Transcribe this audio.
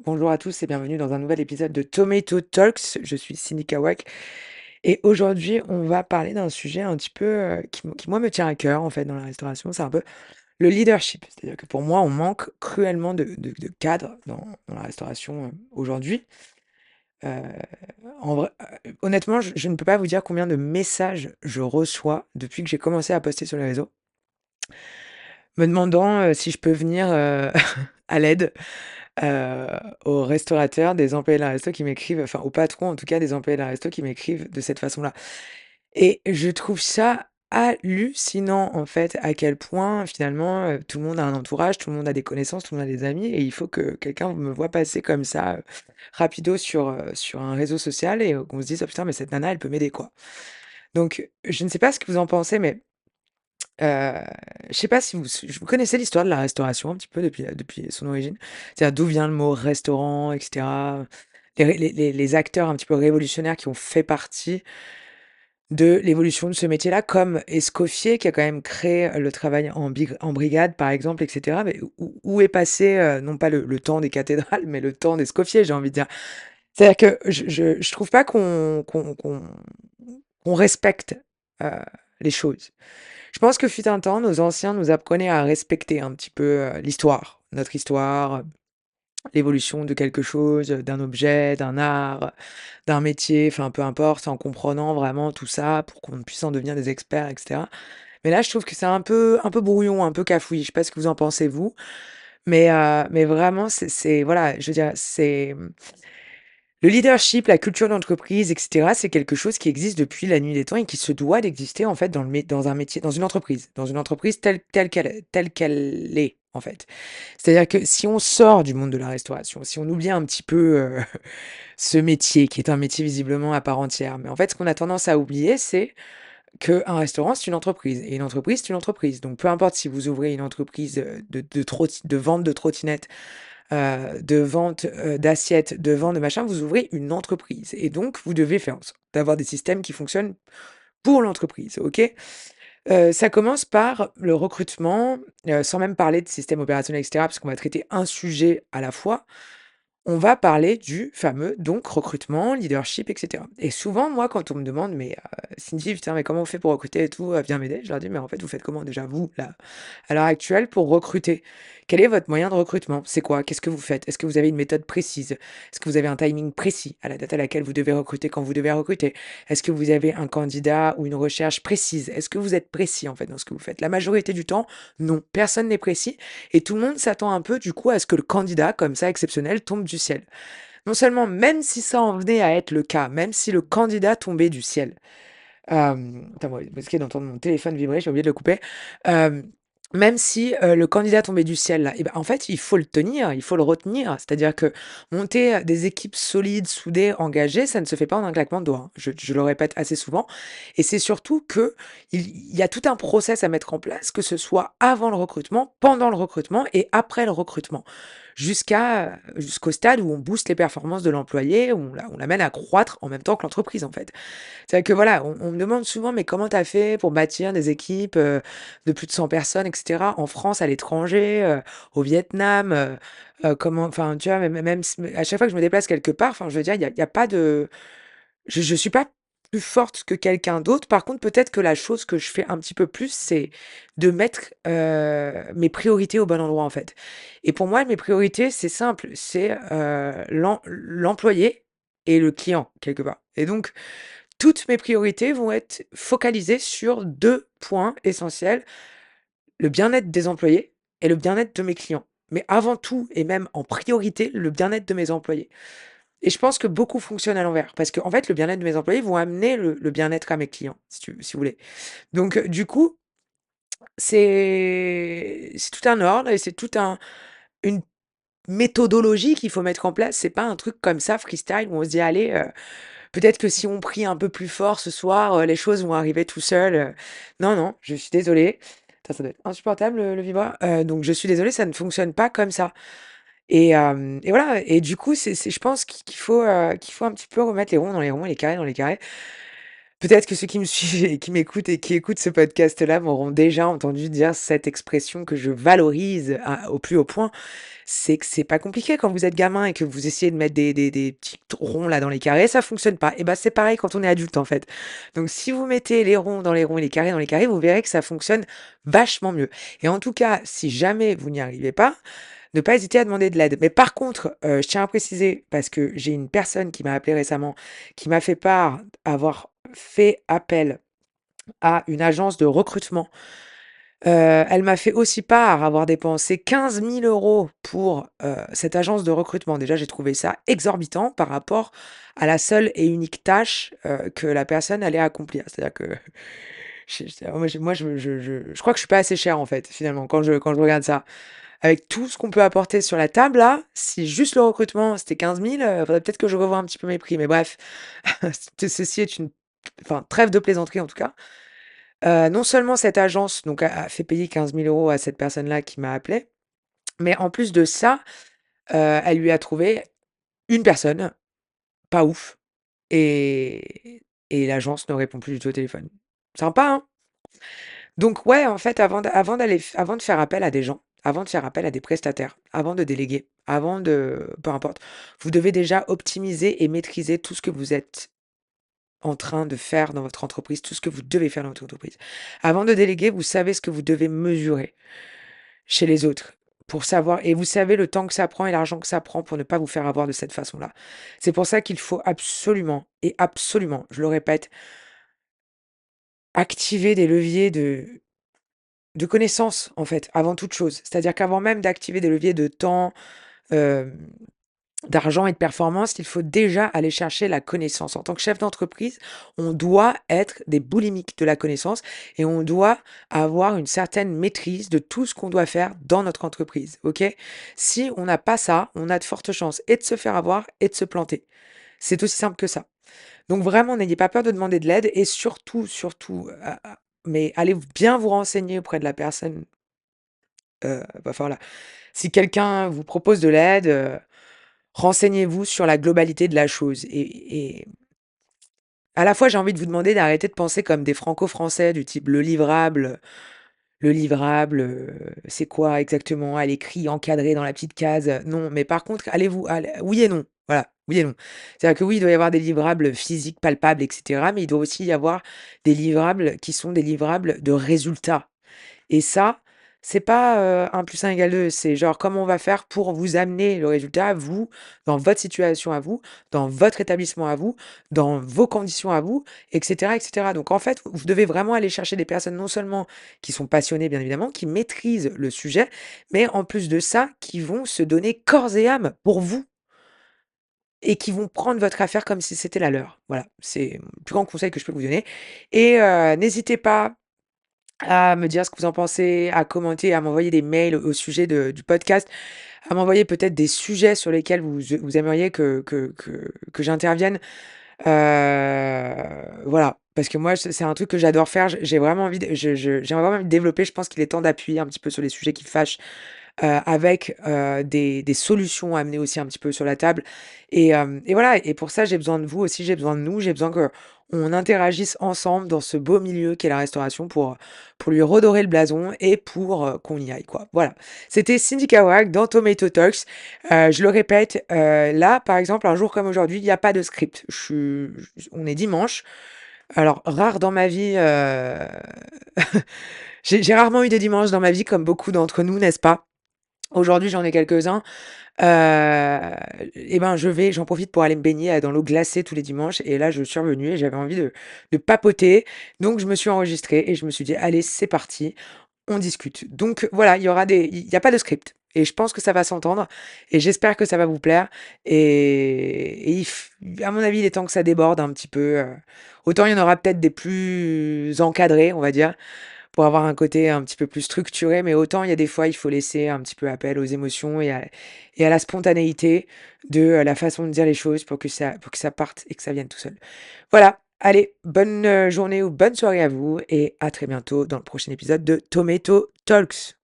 Bonjour à tous et bienvenue dans un nouvel épisode de Tomato Talks. Je suis Cindy Kawak et aujourd'hui, on va parler d'un sujet un petit peu qui, moi, me tient à cœur en fait dans la restauration. C'est un peu le leadership. C'est-à-dire que pour moi, on manque cruellement de cadres dans la restauration aujourd'hui. Euh, honnêtement, je ne peux pas vous dire combien de messages je reçois depuis que j'ai commencé à poster sur les réseaux, me demandant si je peux venir à l'aide heu, aux restaurateurs, des employés de la resto qui m'écrivent, enfin aux patrons en tout cas des employés de la resto qui m'écrivent de cette façon-là. Et je trouve ça hallucinant en fait, à quel point finalement, tout le monde a un entourage, tout le monde a des connaissances, tout le monde a des amis et il faut que quelqu'un me voit passer comme ça, rapido sur un réseau social et qu'on se dise: «Oh putain mais cette nana elle peut m'aider quoi». Donc je ne sais pas ce que vous en pensez mais Heu, je sais pas si vous connaissez l'histoire de la restauration un petit peu depuis son origine? C'est-à-dire d'où vient le mot restaurant et cetera? Les acteurs un petit peu révolutionnaires qui ont fait partie de l'évolution de ce métier-là, comme Escoffier qui a quand même créé le travail en brigade par exemple et cetera. Mais où est passé, non pas le temps des cathédrales, mais le temps d'Escoffier, j'ai envie de dire? C'est-à-dire que je trouve pas qu'on respecte, heu, les choses. Je pense que fut un temps, nos anciens nous apprenaient à respecter un petit peu, l'histoire, notre histoire, l'évolution de quelque chose, d'un objet, d'un art, d'un métier, enfin peu importe, en comprenant vraiment tout ça pour qu'on puisse en devenir des experts et cetera. Mais là, je trouve que c'est un peu brouillon, un peu cafouillis. Je sais pas ce que vous en pensez vous, mais vraiment c'est voilà, je veux dire, le leadership, la culture d'entreprise et cetera, c'est quelque chose qui existe depuis la nuit des temps et qui se doit d'exister, en fait, dans un métier dans une entreprise telle qu'elle est, en fait. C'est-à-dire que si on sort du monde de la restauration, si on oublie un petit peu, ce métier qui est un métier visiblement à part entière, mais en fait, ce qu'on a tendance à oublier, c'est qu'un restaurant, c'est une entreprise et une entreprise, c'est une entreprise. Donc peu importe si vous ouvrez une entreprise, de vente de trottinettes, de vente, d'assiettes, de vente de machin, vous ouvrez une entreprise et donc vous devez faire en sorte d'avoir des systèmes qui fonctionnent pour l'entreprise, OK? Ça commence par le recrutement, sans même parler de système opérationnel et cetera, parce qu'on va traiter un sujet à la fois. On va parler du fameux donc recrutement, leadership et cetera et souvent, moi, quand on me demande: «Mais, Cindy, putain, mais comment on fait pour recruter et tout, viens m'aider?» Je leur dis: «Mais en fait, vous faites comment déjà vous, là, à l'heure actuelle pour recruter? Quel est votre moyen de recrutement? C'est quoi? Qu'est-ce que vous faites? Est-ce que vous avez une méthode précise? Est-ce que vous avez un timing précis à la date à laquelle vous devez recruter quand vous devez recruter? Est-ce que vous avez un candidat ou une recherche précise? Est-ce que vous êtes précis, en fait, dans ce que vous faites?» La majorité du temps, non, personne n'est précis et tout le monde s'attend un peu, du coup, à ce que le candidat, comme ça, exceptionnel, tombe du ciel. Non seulement, même si ça en venait à être le cas, même si le candidat tombait du ciel, attends, moi, je risquais d'entendre mon téléphone vibrer, j'ai oublié de le couper. Hem, Même si, le candidat tombait du ciel là et ben, en fait, il faut le tenir, il faut le retenir. C'est-à-dire que monter, des équipes solides, soudées, engagées, ça ne se fait pas en un claquement de doigts, hein. Je le répète assez souvent et c'est surtout qu'il y a tout un process à mettre en place, que ce soit avant le recrutement, pendant le recrutement et après le recrutement. Jusqu'au stade où on booste les performances de l'employé, où on l'amène à croître en même temps que l'entreprise, en fait. C'est vrai que voilà, on me demande souvent: «Mais comment tu as fait pour bâtir des équipes, de plus de 100 personnes et cetera, en France, à l'étranger, au Vietnam?» Comment enfin, tu vois? Même s à chaque fois que je me déplace quelque part, enfin, je veux dire, il y a pas de je suis pas plus forte que quelqu'un d'autre. Par contre, peut-être que la chose que je fais un petit peu plus, c'est de mettre, mes priorités au bon endroit, en fait. Et pour moi, mes priorités, c'est simple, c'est, l'employé et le client, quelque part. Et donc toutes mes priorités vont être focalisées sur 2 points essentiels, le bien-être des employés et le bien-être de mes clients. Mais avant tout et même en priorité, le bien-être de mes employés. Et je pense que beaucoup fonctionnent à l'envers parce qu'en fait, le bien-être de mes employés vont amener le bien-être à mes clients, si vous voulez. Donc, du coup, c'est tout un ordre et c'est tout un une méthodologie qu'il faut mettre en place. C'est pas un truc comme ça freestyle où on se dit: «Allez, peut-être que si on prie un peu plus fort ce soir, les choses vont arriver tout seul», non, non, je suis désolée. Attends, ça doit être insupportable le vibra. Donc je suis désolée, ça ne fonctionne pas comme ça et voilà et du coup, c'est je pense qu'il faut un petit peu remettre les ronds dans les ronds et les carrés dans les carrés. Peut-être que ceux qui me suivent et qui m'écoutent et qui écoutent ce podcast-là m'auront déjà entendu dire cette expression que je valorise au plus haut point. C'est que c'est pas compliqué quand vous êtes gamin et que vous essayez de mettre des petits ronds là dans les carrés, ça fonctionne pas. Et ben c'est pareil quand on est adulte en fait. Donc si vous mettez les ronds dans les ronds et les carrés dans les carrés, vous verrez que ça fonctionne vachement mieux. Et en tout cas, si jamais vous n'y arrivez pas, ne pas hésiter à demander de l'aide. Mais par contre, je tiens à préciser, parce que j'ai une personne qui m'a appelé récemment, qui m'a fait part avoir fait appel à une agence de recrutement. Elle m'a fait aussi part avoir dépensé 15 000 € pour, cette agence de recrutement. Déjà, j'ai trouvé ça exorbitant par rapport à la seule et unique tâche, que la personne allait accomplir. C'est-à-dire que moi, je crois que je suis pas assez cher en fait, finalement, quand je regarde ça. Avec tout ce qu'on peut apporter sur la table là, si juste le recrutement c'était 15 000, faudrait peut-être que je revoie un petit peu mes prix. Mais bref, ceci est une enfin, trêve de plaisanterie en tout cas. Non seulement cette agence donc a fait payer 15 000 € à cette personne-là qui m'a appelé, mais en plus de ça, elle lui a trouvé une personne, pas ouf et l'agence ne répond plus du tout au téléphone. Sympa, hein? Donc ouais, en fait, avant de faire appel à des gens, avant de faire appel à des prestataires, avant de déléguer, avant de peu importe, vous devez déjà optimiser et maîtriser tout ce que vous êtes en train de faire dans votre entreprise, tout ce que vous devez faire dans votre entreprise. Avant de déléguer, vous savez ce que vous devez mesurer chez les autres pour savoir et vous savez le temps que ça prend et l'argent que ça prend pour ne pas vous faire avoir de cette façon-là. C'est pour ça qu'il faut absolument et absolument, je le répète, activer des leviers de connaissances, en fait, avant toute chose. C'est-à-dire qu'avant même d'activer des leviers de temps, hem, d'argent et de performance, il faut déjà aller chercher la connaissance. En tant que chef d'entreprise, on doit être des boulimiques de la connaissance et on doit avoir une certaine maîtrise de tout ce qu'on doit faire dans notre entreprise, OK? Si on n'a pas ça, on a de fortes chances et de se faire avoir et de se planter. C'est aussi simple que ça. Donc vraiment, n'ayez pas peur de demander de l'aide et surtout, surtout, mais allez bien vous renseigner auprès de la personne, bah, enfin, voilà. Si quelqu'un vous propose de l'aide, renseignez-vous sur la globalité de la chose et à la fois, j'ai envie de vous demander d'arrêter de penser comme des franco-français du type le livrable, c'est quoi exactement? À l'écrit, encadré dans la petite case, non, mais par contre, oui et non, voilà, oui et non. C'est-à-dire que oui, il doit y avoir des livrables physiques, palpables et cetera, mais il doit aussi y avoir des livrables qui sont des livrables de résultats. Et ça, c'est pas, 1 + 1 = 2, c'est genre comment on va faire pour vous amener le résultat à vous, dans votre situation à vous, dans votre établissement à vous, dans vos conditions à vous et cetera. Donc en fait, vous devez vraiment aller chercher des personnes non seulement qui sont passionnées bien évidemment, qui maîtrisent le sujet, mais en plus de ça, qui vont se donner corps et âme pour vous et qui vont prendre votre affaire comme si c'était la leur. Voilà, c'est le plus grand conseil que je peux vous donner et n'hésitez pas à me dire ce que vous en pensez, à commenter, à m'envoyer des mails au sujet du podcast, à m'envoyer peut-être des sujets sur lesquels vous aimeriez que j'intervienne. Voilà, parce que moi, c'est un truc que j'adore faire. J'ai vraiment envie de j'aimerais vraiment me développer. Je pense qu'il est temps d'appuyer un petit peu sur les sujets qui fâchent, avec, des solutions à amener aussi un petit peu sur la table et voilà et pour ça, j'ai besoin de vous aussi, j'ai besoin de nous, j'ai besoin qu'on interagisse ensemble dans ce beau milieu qu'est la restauration pour lui redorer le blason et pour, qu'on y aille, quoi. Voilà. C'était Cindy Kawak dans Tomato Talks. Je le répète, là, par exemple, un jour comme aujourd'hui, il y a pas de script. On est dimanche. Alors rare dans ma vie, j'ai rarement eu des dimanches dans ma vie comme beaucoup d'entre nous, n'est-ce pas? Aujourd'hui, j'en ai quelques-uns. Et ben, j'en profite pour aller me baigner, dans l'eau glacée tous les dimanches et là, je suis revenue et j'avais envie de papoter. Donc je me suis enregistrée et je me suis dit: «Allez, c'est parti, on discute». Donc voilà, il y a pas de script et je pense que ça va s'entendre et j'espère que ça va vous plaire et à mon avis, il est temps que ça déborde un petit peu, autant il y en aura peut-être des plus encadrés, on va dire, pour avoir un côté un petit peu plus structuré, mais autant il y a des fois, il faut laisser un petit peu appel aux émotions et à la spontanéité de, la façon de dire les choses pour que ça parte et que ça vienne tout seul. Voilà, allez, bonne, journée ou bonne soirée à vous et à très bientôt dans le prochain épisode de Tomato Talks.